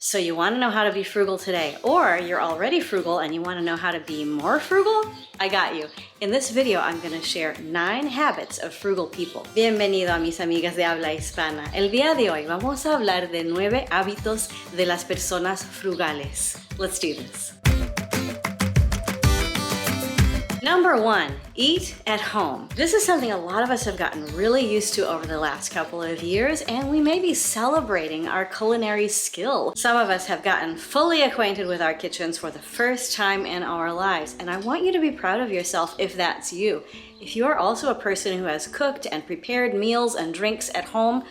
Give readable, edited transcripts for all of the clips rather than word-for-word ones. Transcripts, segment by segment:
So you want to know how to be frugal today, or you're already frugal and you want to know how to be more frugal? I got you. In this video, I'm going to share 9 habits of frugal people. Bienvenido a mis amigas de habla hispana. El día de hoy vamos a hablar de 9 hábitos de las personas frugales. Let's do this. Number 1, eat at home. This is something a lot of us have gotten really used to over the last couple of years, and we may be celebrating our culinary skill. Some of us have gotten fully acquainted with our kitchens for the first time in our lives, and I want you to be proud of yourself if that's you. If you are also a person who has cooked and prepared meals and drinks at home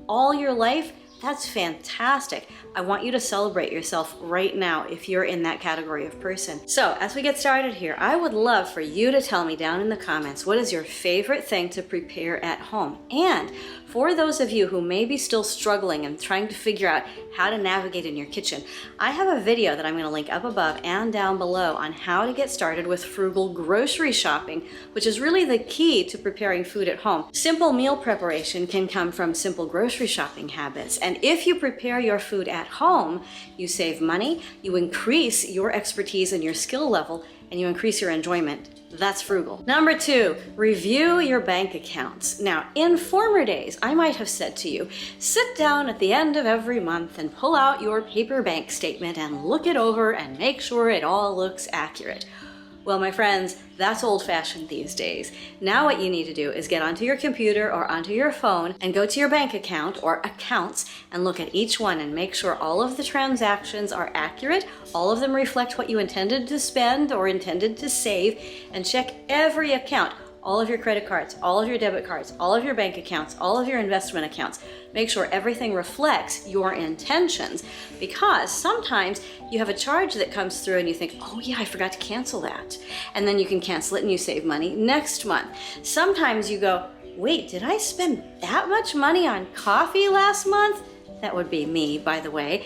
all your life, that's fantastic. I want you to celebrate yourself right now if you're in that category of person. So as we get started here, I would love for you to tell me down in the comments, what is your favorite thing to prepare at home? And for those of you who may be still struggling and trying to figure out how to navigate in your kitchen, I have a video that I'm going to link up above and down below on how to get started with frugal grocery shopping, which is really the key to preparing food at home. Simple meal preparation can come from simple grocery shopping habits. And if you prepare your food at home, you save money, you increase your expertise and your skill level, and you increase your enjoyment. That's frugal. Number 2, review your bank accounts. Now, in former days, I might have said to you, sit down at the end of every month and pull out your paper bank statement and look it over and make sure it all looks accurate. Well, my friends, that's old-fashioned these days. Now what you need to do is get onto your computer or onto your phone and go to your bank account or accounts and look at each one and make sure all of the transactions are accurate, all of them reflect what you intended to spend or intended to save, and check every account. All of your credit cards, all of your debit cards, all of your bank accounts, all of your investment accounts. Make sure everything reflects your intentions, because sometimes you have a charge that comes through and you think, oh yeah, I forgot to cancel that. And then you can cancel it and you save money next month. Sometimes you go, wait, did I spend that much money on coffee last month? That would be me, by the way.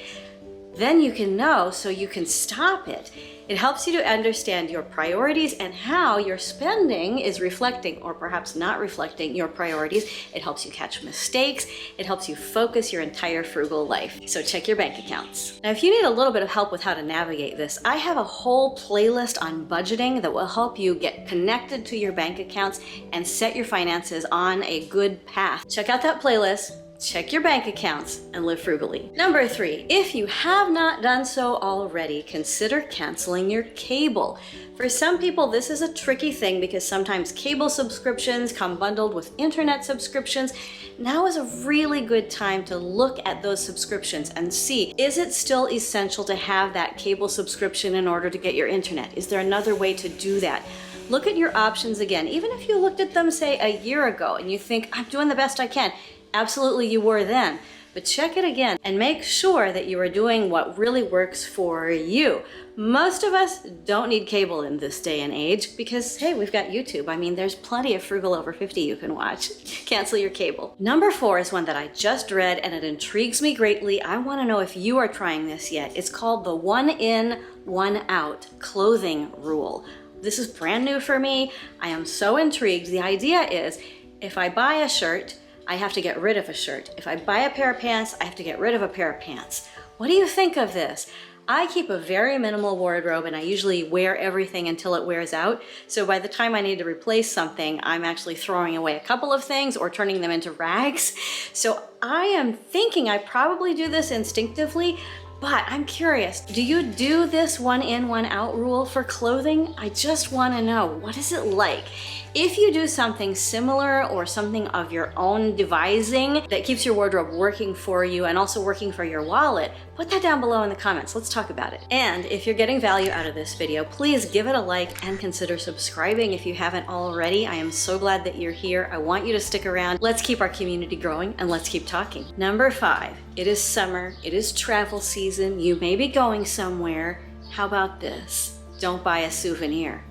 Then you can know so you can stop it. It helps you to understand your priorities and how your spending is reflecting or perhaps not reflecting your priorities. It helps you catch mistakes. It helps you focus your entire frugal life. So check your bank accounts. Now, if you need a little bit of help with how to navigate this, I have a whole playlist on budgeting that will help you get connected to your bank accounts and set your finances on a good path. Check out that playlist. Check your bank accounts and live frugally. Number 3, if you have not done so already, consider canceling your cable. For some people, this is a tricky thing because sometimes cable subscriptions come bundled with internet subscriptions. Now is a really good time to look at those subscriptions and see, is it still essential to have that cable subscription in order to get your internet? Is there another way to do that? Look at your options again. Even if you looked at them, say, a year ago and you think, I'm doing the best I can. Absolutely you were then, but check it again and make sure that you are doing what really works for you. Most of us don't need cable in this day and age because, hey, we've got YouTube. I mean, there's plenty of Frugal Over 50 you can watch. Cancel your cable. Number 4 is one that I just read and it intrigues me greatly. I want to know if you are trying this yet. It's called the 1 in, 1 out clothing rule. This is brand new for me. I am so intrigued. The idea is if I buy a shirt, I have to get rid of a shirt. If I buy a pair of pants, I have to get rid of a pair of pants. What do you think of this? I keep a very minimal wardrobe and I usually wear everything until it wears out. So by the time I need to replace something, I'm actually throwing away a couple of things or turning them into rags. So I am thinking I probably do this instinctively, but I'm curious, do you do this 1 in, 1 out rule for clothing? I just want to know, what is it like? If you do something similar or something of your own devising that keeps your wardrobe working for you and also working for your wallet, put that down below in the comments. Let's talk about it. And if you're getting value out of this video, please give it a like and consider subscribing if you haven't already. I am so glad that you're here. I want you to stick around. Let's keep our community growing and let's keep talking. Number 5, it is summer. It is travel season. You may be going somewhere. How about this? Don't buy a souvenir.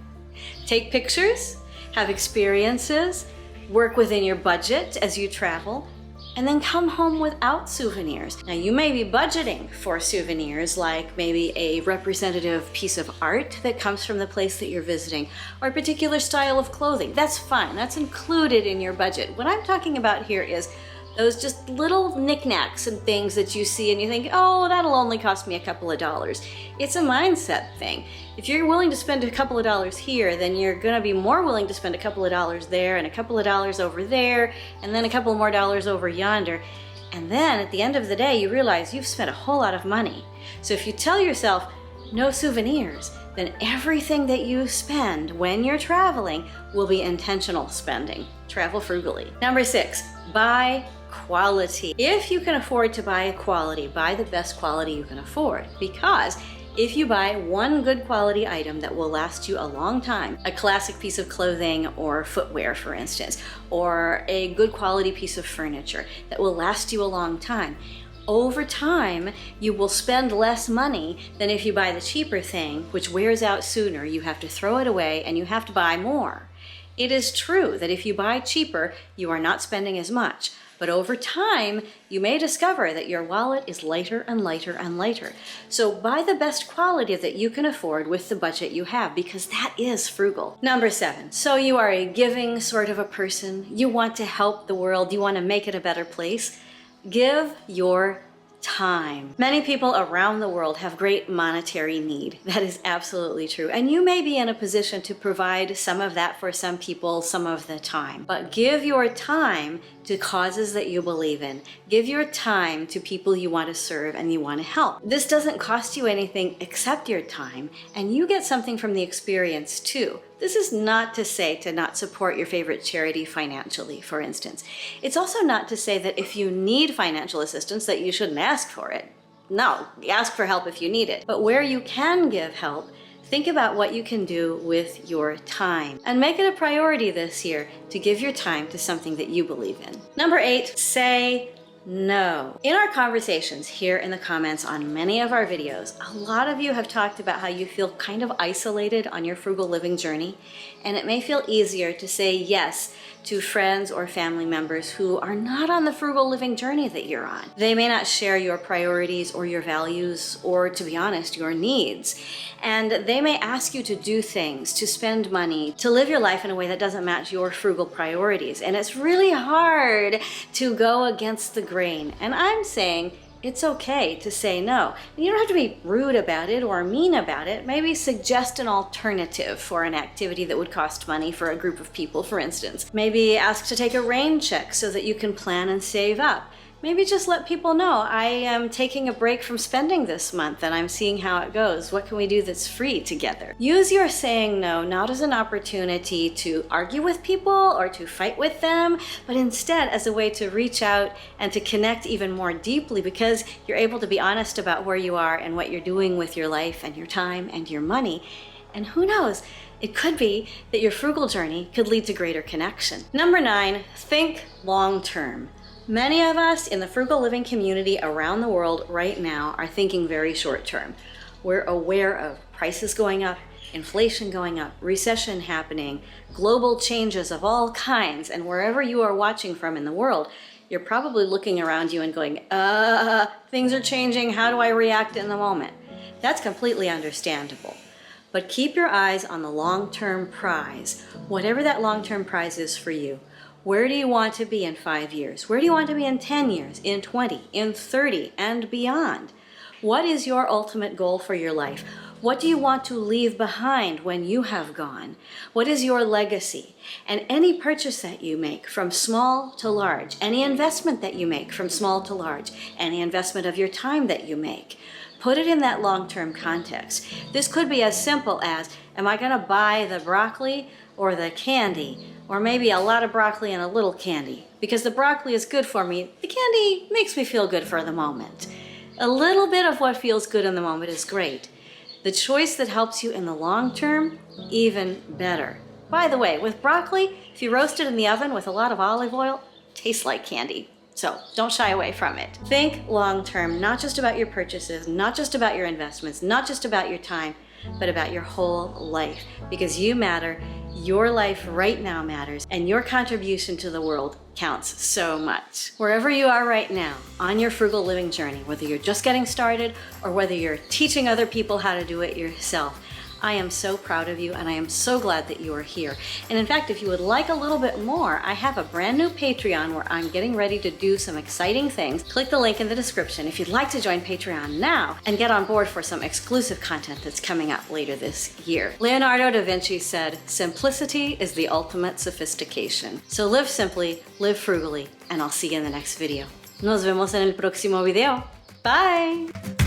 Take pictures. Have experiences, work within your budget as you travel, and then come home without souvenirs. Now you may be budgeting for souvenirs like maybe a representative piece of art that comes from the place that you're visiting or a particular style of clothing. That's fine, that's included in your budget. What I'm talking about here is Those just little knickknacks and things that you see and you think, oh, that'll only cost me a couple of dollars. It's a mindset thing. If you're willing to spend a couple of dollars here, then you're gonna be more willing to spend a couple of dollars there and a couple of dollars over there and then a couple more dollars over yonder. And then at the end of the day, you realize you've spent a whole lot of money. So if you tell yourself, no souvenirs, then everything that you spend when you're traveling will be intentional spending. Travel frugally. Number 6, buy quality. If you can afford to buy quality, buy the best quality you can afford. Because if you buy one good quality item that will last you a long time, a classic piece of clothing or footwear, for instance, or a good quality piece of furniture that will last you a long time, over time, you will spend less money than if you buy the cheaper thing, which wears out sooner. You have to throw it away and you have to buy more. It is true that if you buy cheaper, you are not spending as much. But over time, you may discover that your wallet is lighter and lighter and lighter. So buy the best quality that you can afford with the budget you have, because that is frugal. Number 7, so you are a giving sort of a person. You want to help the world. You want to make it a better place. Give your time. Many people around the world have great monetary need. That is absolutely true. And you may be in a position to provide some of that for some people some of the time. But give your time to causes that you believe in. Give your time to people you want to serve and you want to help. This doesn't cost you anything except your time, and you get something from the experience too. This is not to say to not support your favorite charity financially, for instance. It's also not to say that if you need financial assistance that you shouldn't ask for it. No, ask for help if you need it. But where you can give help, think about what you can do with your time and make it a priority this year to give your time to something that you believe in. Number 8, say no. In our conversations here in the comments on many of our videos, a lot of you have talked about how you feel kind of isolated on your frugal living journey, and it may feel easier to say yes to friends or family members who are not on the frugal living journey that you're on. They may not share your priorities or your values or, to be honest, your needs. And they may ask you to do things, to spend money, to live your life in a way that doesn't match your frugal priorities. And it's really hard to go against the grain. And I'm saying, it's okay to say no. You don't have to be rude about it or mean about it. Maybe suggest an alternative for an activity that would cost money for a group of people, for instance. Maybe ask to take a rain check so that you can plan and save up. Maybe just let people know, I am taking a break from spending this month and I'm seeing how it goes. What can we do that's free together? Use your saying no not as an opportunity to argue with people or to fight with them, but instead as a way to reach out and to connect even more deeply, because you're able to be honest about where you are and what you're doing with your life and your time and your money. And who knows, it could be that your frugal journey could lead to greater connection. Number 9, think long term. Many of us in the frugal living community around the world right now are thinking very short term. We're aware of prices going up, inflation going up, recession happening, global changes of all kinds, and wherever you are watching from in the world, you're probably looking around you and going, things are changing, how do I react in the moment? That's completely understandable. But keep your eyes on the long-term prize, whatever that long-term prize is for you. Where do you want to be in 5 years? Where do you want to be in 10 years, in 20, in 30, and beyond? What is your ultimate goal for your life? What do you want to leave behind when you have gone? What is your legacy? And any purchase that you make, from small to large, any investment that you make from small to large, any investment of your time that you make, put it in that long-term context. This could be as simple as, am I going to buy the broccoli or the candy? Or maybe a lot of broccoli and a little candy. Because the broccoli is good for me, the candy makes me feel good for the moment. A little bit of what feels good in the moment is great. The choice that helps you in the long term, even better. By the way, with broccoli, if you roast it in the oven with a lot of olive oil, it tastes like candy. So don't shy away from it. Think long term, not just about your purchases, not just about your investments, not just about your time, but about your whole life. Because you matter. Your life right now matters, and your contribution to the world counts so much. Wherever you are right now on your frugal living journey, whether you're just getting started or whether you're teaching other people how to do it yourself, I am so proud of you and I am so glad that you are here. And in fact, if you would like a little bit more, I have a brand new Patreon where I'm getting ready to do some exciting things. Click the link in the description if you'd like to join Patreon now and get on board for some exclusive content that's coming up later this year. Leonardo da Vinci said, "Simplicity is the ultimate sophistication." So live simply, live frugally, and I'll see you in the next video. Nos vemos en el próximo video. Bye!